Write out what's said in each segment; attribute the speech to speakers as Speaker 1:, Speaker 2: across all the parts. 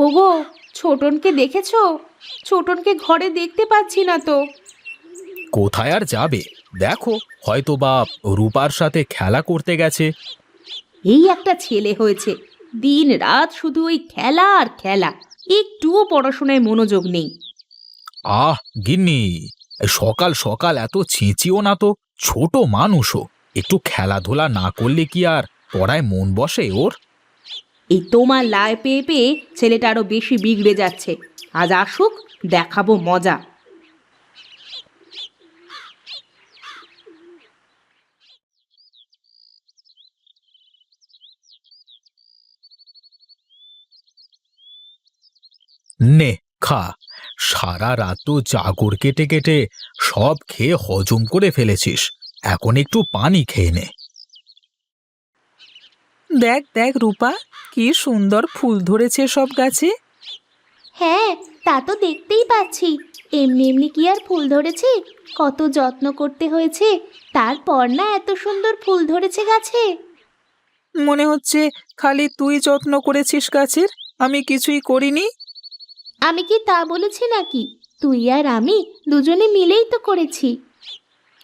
Speaker 1: ওগো, ছোটনকে দেখেছো? ছোটনকে ঘরে দেখতে পাচ্ছি না তো।
Speaker 2: কোথায় আর যাবে? দেখো, হয়তো বা রূপার সাথে খেলা করতে গেছে।
Speaker 1: এই একটা ছেলে হয়েছে, দিন রাত শুধু ওই খেলা আর খেলা, একটুও পড়াশোনায় মনোযোগ নেই।
Speaker 2: আহ গিন্নি, সকাল সকাল এত চেঁচিও না তো। ছোট মানুষও একটু খেলাধুলা না করলে কি আর পড়ায় মন বসে ওর?
Speaker 1: এই তোমার লাই পেয়ে পেয়ে ছেলেটা আরো বেশি বিগড়ে যাচ্ছে। আজ আসুক, দেখাবো মজা।
Speaker 2: নে, খা। সারা রাত তো জাগর কেটে কেটে সব খেয়ে হজম করে ফেলেছিস। এখন একটু পানি খেয়ে নে।
Speaker 3: দেখ দেখ রূপা, কি সুন্দর ফুল ধরেছে সব গাছে।
Speaker 1: হ্যাঁ, তা তো দেখতেই পাচ্ছি। এমনি এমনি কি আর ফুল ধরেছে? কত যত্ন করতে হয়েছে, তারপর না এত সুন্দর ফুল ধরেছে গাছে।
Speaker 3: মনে হচ্ছে খালি তুই যত্ন করেছিস গাছের, আমি কিছুই করিনি।
Speaker 1: আমি কি তা বলেছি নাকি? তুই আর আমি দুজনে মিলেই তো করেছি।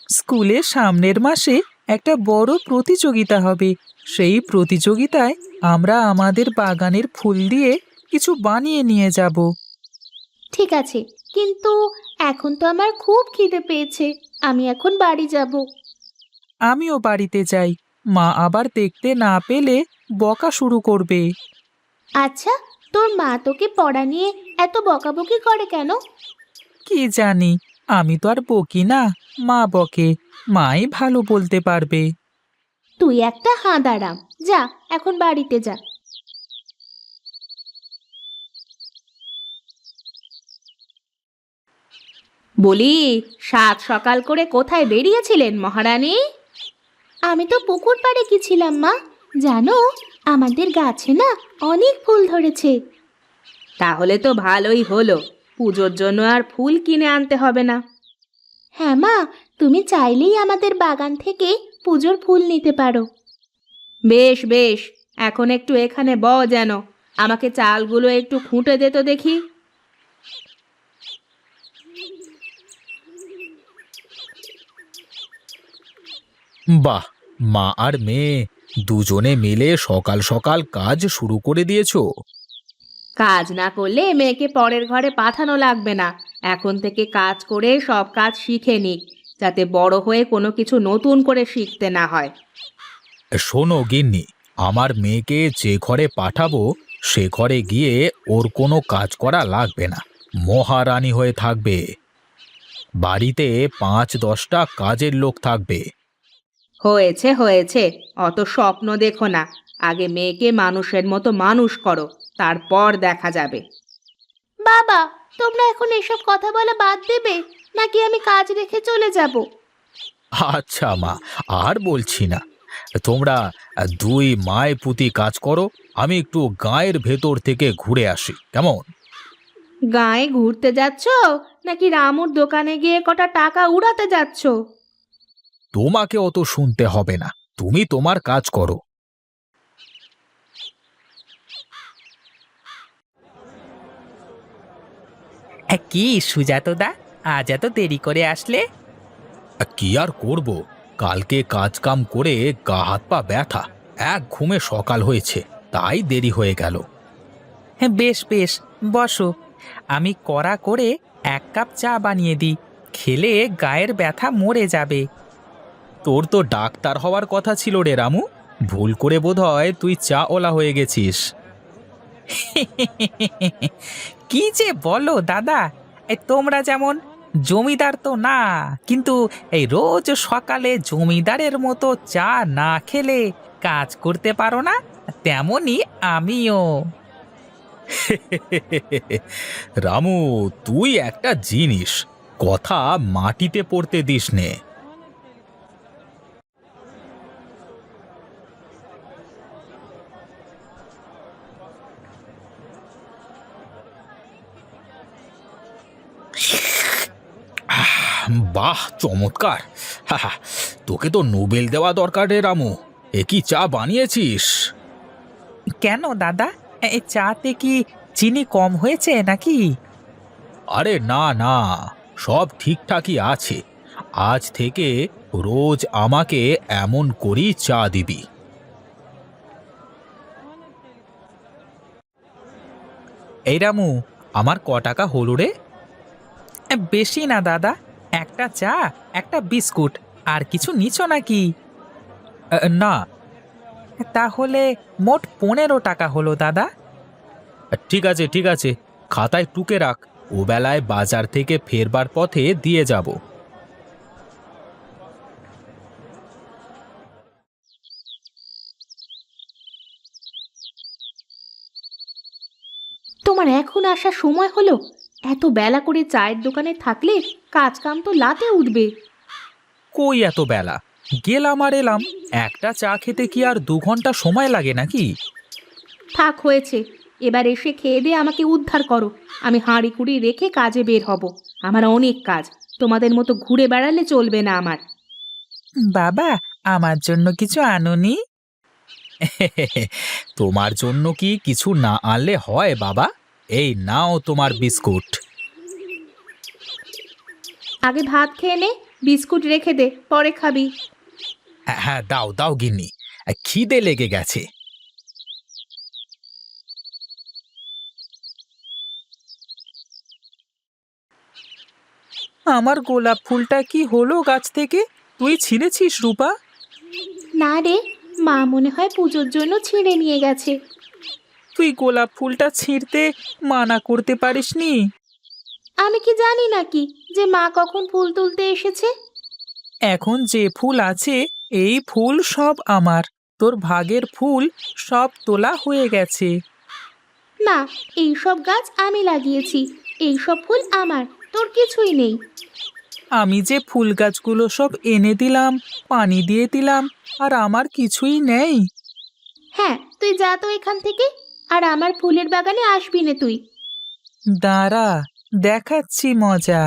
Speaker 3: স্কুলে সামনের মাসে একটা বড় প্রতিযোগিতা হবে। সেই প্রতিযোগিতায় আমরা আমাদের বাগানের ফুল দিয়ে কিছু বানিয়ে নিয়ে যাব।
Speaker 1: ঠিক আছে, কিন্তু এখন তো আমার খুব খিদে পেয়েছে। আমি এখন বাড়ি যাব।
Speaker 3: আমিও বাড়িতে যাই, মা আবার দেখতে না পেলে বকা শুরু করবে।
Speaker 1: আচ্ছা, তোর মা তোকে পড়া নিয়ে এত বকাবকি করে কেন?
Speaker 3: কি জানি, আমি তো আর বকি না, মা বকে। মাই ভালো বলতে পারবে।
Speaker 1: তুই একটা হাঁদারাম, যা এখন বাড়িতে যা। বলি, সাত সকাল করে কোথায় বেরিয়েছিলেন মহারানী? আমি তো পুকুর পাড়ে গেছিলাম মা। জানো, আমাদের গাছে না অনেক ফুল ধরেছে। তাহলে তো ভালোই হলো, পুজোর জন্য আর ফুল কিনে আনতে হবে না। হ্যাঁ মা, তুমি চাইলেই আমাদের বাগান থেকে পুজোর ফুল নিতে পারো। বেশ বেশ, এখন একটু এখানে বও যেন। আমাকে চালগুলো একটু খুঁটে দে তো দেখি।
Speaker 2: বাহ, মা আর মেয়ে দুজনে মিলে সকাল সকাল কাজ শুরু করে দিয়েছো।
Speaker 1: কাজ না করলে মেয়েকে পরের ঘরে পাঠানো লাগবে না। এখন থেকে কাজ করে সব কাজ শিখে নিক, যাতে বড় হয়ে কোনো কিছু নতুন করে শিখতে না হয়।
Speaker 2: শোনো গিন্নি, আমার মেয়েকে যে ঘরে পাঠাবো সে ঘরে গিয়ে ওর কোনো কাজ করা লাগবে না। মহারানী হয়ে থাকবে। বাড়িতে ৫-১০টা কাজের লোক থাকবে।
Speaker 1: হয়েছে হয়েছে, অত স্বপ্ন দেখো না। আগে মেয়েকে মানুষের মতো মানুষ করো, তারপর দেখা যাবে। বাবা, তোমরা এখন এসব কথা বলা বাদ দেবে, নাকি আমি কাজ রেখে চলে যাব?
Speaker 2: আচ্ছা মা, আর বলছি না। তোমরা দুই মায় পুতি কাজ করো, আমি একটু গায়ের ভেতর থেকে ঘুরে আসি, কেমন?
Speaker 1: গায়ে ঘুরতে যাচ্ছ, নাকি রামুর দোকানে গিয়ে কটা টাকা উড়াতে যাচ্ছ?
Speaker 2: তোমাকে অত শুনতে হবে না, তুমি তোমার কাজ করো।
Speaker 3: কি সুজাতদা, আজ এত দেরি করে আসলে?
Speaker 2: কি আর করব, কালকে কাজ কাম করে গা হাত পা ব্যথা, এক ঘুমে সকাল হয়েছে, তাই দেরি হয়ে গেল।
Speaker 3: হ্যাঁ, বেশ বেশ, বসো। আমি কড়া করে 1 কাপ চা বানিয়ে দিই, খেলে গায়ের ব্যথা মরে যাবে।
Speaker 2: তোর তো ডাক্তার হওয়ার কথা ছিল রে রামু, ভুল করে বোধহয় তুই চা ওলা হয়ে গেছিস।
Speaker 3: কি যে বলো দাদা, এই তোমরা যেমন জমিদার তো না, কিন্তু এই রোজ সকালে জমিদারের মতো চা না খেলে কাজ করতে পারো না, তেমনি আমিও।
Speaker 2: রামু, তুই একটা জিনিস, কথা মাটিতে পড়তে দিস নে। বাহ, চমৎকার! হা, তোকে তো নোবেল দেওয়া দরকার রে রামু। এ কি চা বানিয়েছিস?
Speaker 3: কেন দাদা, এই চাতে কি চিনি কম হয়েছে নাকি?
Speaker 2: আরে না না, সব ঠিকঠাকই আছে। আজ থেকে রোজ আমাকে এমন করেই চা দিবি।
Speaker 3: এই রামু, আমার ক টাকা হলো রে? বেশি না দাদা, একটা চা, একটা বিস্কুট, আর কিছু নিছো নাকি?
Speaker 2: না।
Speaker 3: তাহলে মোট 15 টাকা হলো দাদা।
Speaker 2: ঠিক আছে ঠিক আছে, খাতায় টুকে রাখ। ও বেলায় বাজার থেকে ফেরবার পথে দিয়ে যাব।
Speaker 1: তোমার এখন আসার সময় হলো? এত বেলা করে চায়ের দোকানে থাকলে কাজ কাম তো লাতে উঠবে।
Speaker 2: কই এত বেলা? গেলাম আর এলাম। একটা চা খেতে কি আর 2 ঘন্টা সময় লাগে নাকি?
Speaker 1: থাক, হয়েছে। এবার এসে খেয়ে দিয়ে আমাকে উদ্ধার করো। আমি হাঁড়ি কুড়ি রেখে কাজে বের হব। আমার অনেক কাজ, তোমাদের মতো ঘুরে বেড়ালে চলবে না আমার।
Speaker 3: বাবা, আমার জন্য কিছু আনোনি?
Speaker 2: তোমার জন্য কি কিছু না আনলে হয় বাবা? এই নাও তোমার বিস্কুট।
Speaker 1: আগে ভাত খেয়ে নে, বিস্কুট রেখে দে, পরে খাবি।
Speaker 2: হ্যাঁ হ্যাঁ, দাও দাও গিন্নি, খিদে লেগে গেছে।
Speaker 3: আমার গোলাপ ফুলটা কি হলো গাছ থেকে? তুই ছিঁড়েছিস রূপা?
Speaker 1: না রে, মা মনে হয় পুজোর জন্য ছিঁড়ে নিয়ে গেছে।
Speaker 3: তুই গোলাপ ফুলটা ছিঁড়তে মানা করতে পারিসনি?
Speaker 1: আমি কি জানি নাকি যে মা কখন ফুল তুলতে এসেছে?
Speaker 3: এখন যে ফুল আছে, এই ফুল সব আমার। তোর ভাগের ফুল সব তোলা হয়ে গেছে।
Speaker 1: না, এই সব গাছ আমি লাগিয়েছি, এই সব ফুল আমার, তোর কিছুই নেই।
Speaker 3: আমি যে ফুল গাছগুলো সব এনে দিলাম, পানি দিয়ে দিলাম, আর আমার কিছুই নেই।
Speaker 1: হ্যাঁ, তুই যা তো এখান থেকে, আর আমার ফুলের বাগানে আসবি না তুই।
Speaker 3: দাঁড়া, দেখাচ্ছি মজা।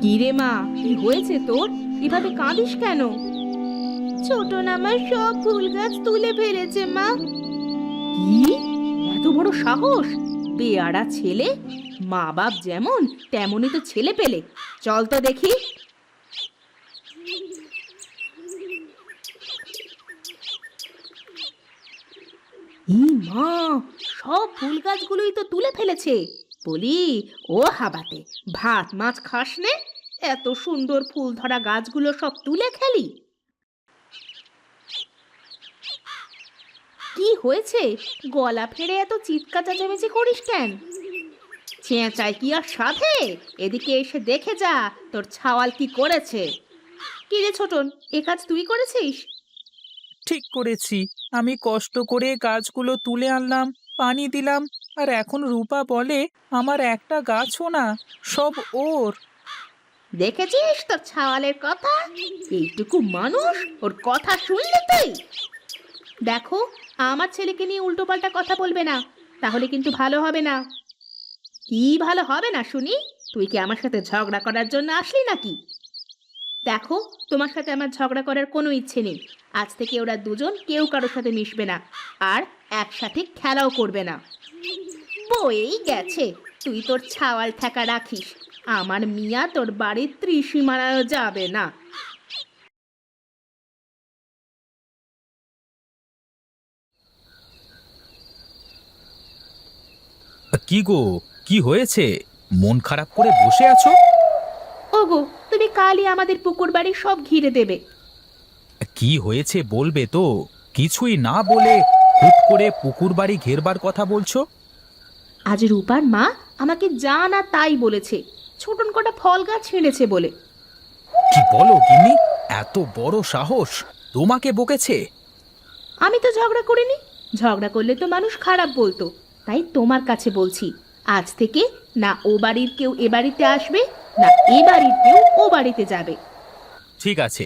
Speaker 1: কি রে মা, কি হয়েছে তোর? এভাবে কাঁদিস কেন? ছোট আমার সব ফুল গাছ তুলে ফেলেছে মা। কি? এত বড় সাহস! বেয়াড়া ছেলে! মা বাপ যেমন তেমনই তো ছেলে পেলে। চল তো দেখি। মা, সব ফুল গাছগুলোই তো তুলে ফেলেছে। বলি, ও হাবাতে, ভাত মাছ খাস নে? এত সুন্দর ফুল ধরা গাছগুলো সব তুলে খেলি? কি হয়েছে? গলা ফেড়ে এত চিৎকার চেঁচামেচি করিস কেন? চেঁচাই কি আর সাধে? এদিকে এসে দেখে যা তোর ছাওয়াল কি করেছে। কি রে ছোটন, এ কাজ তুই করেছিস?
Speaker 3: ঠিক করেছি। আমি কষ্ট করে গাছগুলো তুলে আনলাম, পানি দিলাম, আর এখন রূপা বলে আমার একটা গাছও না, সব ওর।
Speaker 1: দেখেছিস তোর ছাওয়ালের কথা? এইটুকু মানুষ, ওর কথা শুনলি তুই? দেখো, আমার ছেলেকে নিয়ে উল্টোপাল্টা কথা বলবে না, তাহলে কিন্তু ভালো হবে না। কি ভালো হবে না শুনি? তুই কি আমার সাথে ঝগড়া করার জন্য আসলি নাকি? দেখো, তোমার সাথে আমার ঝগড়া করার কোনো ইচ্ছে নেই। আজ থেকে ওরা দুজন কেউ কারোর সাথে মিশবে না, আর একসাথে খেলাও করবে না। বয়েই গেছে, তুই তোর ছাওয়াল ঠেকা রাখিস। আমার মিয়া তোর বাড়ির ত্রিসীমানাও যাবে না।
Speaker 2: কি গো, কি হয়েছে? মন খারাপ করে বসে আছো?
Speaker 1: ওগো, তুমি কালই আমাদের পুকুর বাড়ি সব ঘিরে দেবে।
Speaker 2: কি হয়েছে বলবে তো? কিছুই না বলে হুট করে পুকুর বাড়ি ঘেরবার কথা বলছো?
Speaker 1: আজ রূপার মা আমাকে যা না তাই বলেছে, ছোটন কটা ফল গাছ ছিঁড়েছে বলে।
Speaker 2: কি বলো গিন্নি? এত বড় সাহস! তোমাকে বকেছে?
Speaker 1: আমি তো ঝগড়া করিনি। ঝগড়া করলে তো মানুষ খারাপ বলতো। তাই তোমার কাছে বলছি, আজ থেকে না ও বাড়ির কেউ এ বাড়িতে আসবে, না এ বাড়ির কেউ ও বাড়িতে যাবে।
Speaker 2: ঠিক আছে,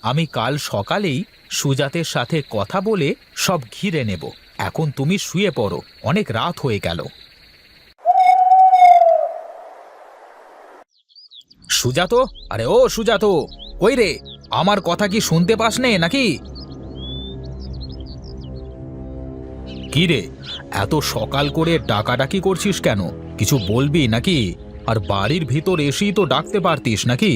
Speaker 2: আমি কাল সকালেই সুজাতের সাথে কথা বলে সব ঘিরে নেব। এখন তুমি শুয়ে পড়ো, অনেক রাত হয়ে গেল। সুজাতো, আরে ও সুজাতো, কই রে? আমার কথা কি শুনতে পাস নে নাকি? কি রে, এত সকাল করে ডাকাডাকি করছিস কেন? কিছু বলবি নাকি? আর বাড়ির ভিতর এসেই তো ডাকতে পারতিস নাকি?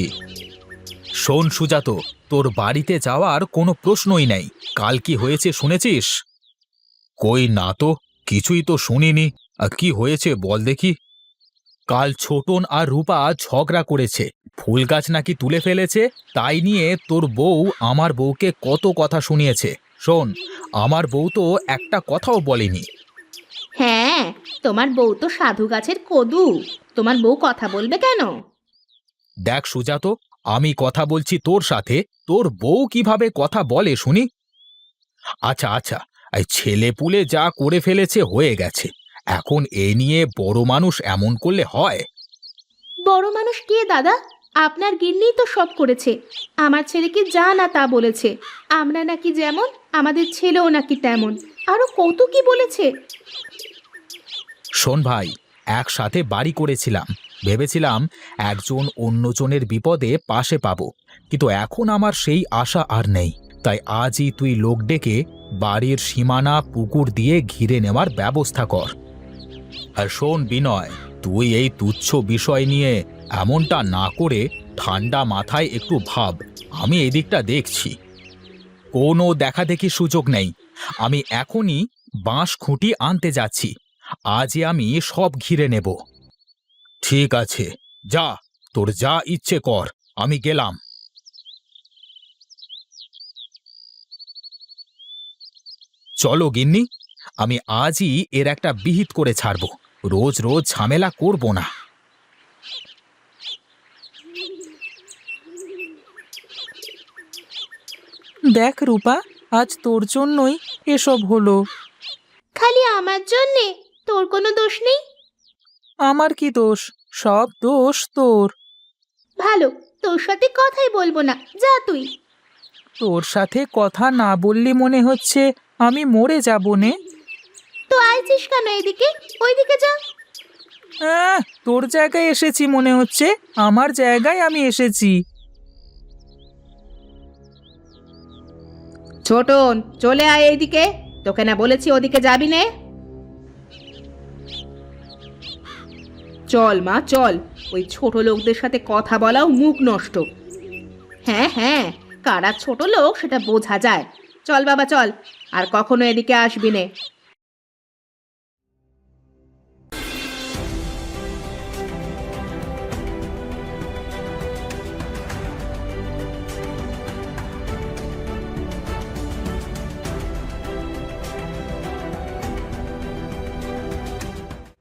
Speaker 2: শোন সুজাতো, তোর বাড়িতে যাওয়ার কোনো প্রশ্নই নেই। কাল কি হয়েছে শুনেছিস? কই না তো, কিছুই তো শুনিনি। কি হয়েছে বল দেখি। কাল ছোটন আর রূপা ঝগড়া করেছে, ফুল গাছ নাকি তুলে ফেলেছে। তাই নিয়ে তোর বউ আমার বউকে কত কথা শুনিয়েছে। শোন, আমার বউ তো একটা কথাও বলেনি।
Speaker 1: হ্যাঁ, তোমার বউ তো সাধু গাছের কদু। তোমার বউ কথা বলবে কেন?
Speaker 2: দেখ সুজাতো, আমি কথা বলছি তোর সাথে, তোর বউ কিভাবে কথা বলে শুনি। আচ্ছা আচ্ছা, এই ছেলে পুলে যা করে ফেলেছে হয়ে গেছে, এখন এ নিয়ে বড় মানুষ এমন করলে হয়?
Speaker 1: বড় মানুষ কে দাদা? আপনার গিন্নি তো সব করেছে। আমার ছেলেকে যা না তা বলেছে। আমরা নাকি যেমন, আমাদের ছেলেও নাকি তেমন। আরো কত কি বলেছে।
Speaker 2: শোন ভাই, একসাথে বাড়ি করেছিলাম, ভেবেছিলাম একজন অন্যজনের বিপদে পাশে পাবো, কিন্তু এখন আমার সেই আশা আর নেই। তাই আজই তুই লোক ডেকে বাড়ির সীমানা পুকুর দিয়ে ঘিরে নেওয়ার ব্যবস্থা কর। আর শোন বিনয়, তুই এই তুচ্ছ বিষয় নিয়ে এমনটা না করে ঠান্ডা মাথায় একটু ভাব। আমি এদিকটা দেখছি, কোনো দেখাদেখি সুযোগ নেই। আমি এখনই বাঁশ খুঁটি আনতে যাচ্ছি, আজই আমি সব ঘিরে নেব। ঠিক আছে, যা, তোর যা ইচ্ছে কর, আমি গেলাম। চলো গিন্নি, আমি আজই এর একটা বিহিত করে ছাড়ব। রোজ রোজ ঝামেলা করব না।
Speaker 3: দেখ রূপা, আজ তোর জন্যই এসব হলো।
Speaker 1: খালি আমার জন্যে? তোর কোনো দোষ নেই?
Speaker 3: আমার কি দোষ? সব দোষ তোর।
Speaker 1: ভালো, তোর সাথে কথাই বলবো না, যা তুই।
Speaker 3: তোর সাথে কথা না বললি মনে হচ্ছে আমি মরে যাব নে।
Speaker 1: তো আইছিস কেন এদিকে? ওইদিকে যা।
Speaker 3: তোর জায়গায় এসেছি মনে হচ্ছে, আমার জায়গায় আমি এসেছি।
Speaker 1: ছোটন, চলে আয় এইদিকে। তোকে না বলেছি ওদিকে যাবি নে? চল মা চল, ওই ছোট লোকদের সাথে কথা বলাও মুখ নষ্ট। হ্যাঁ হ্যাঁ, কারা ছোট লোক সেটা বোঝা যায়। চল বাবা চল, আর কখনো এদিকে আসবি নে।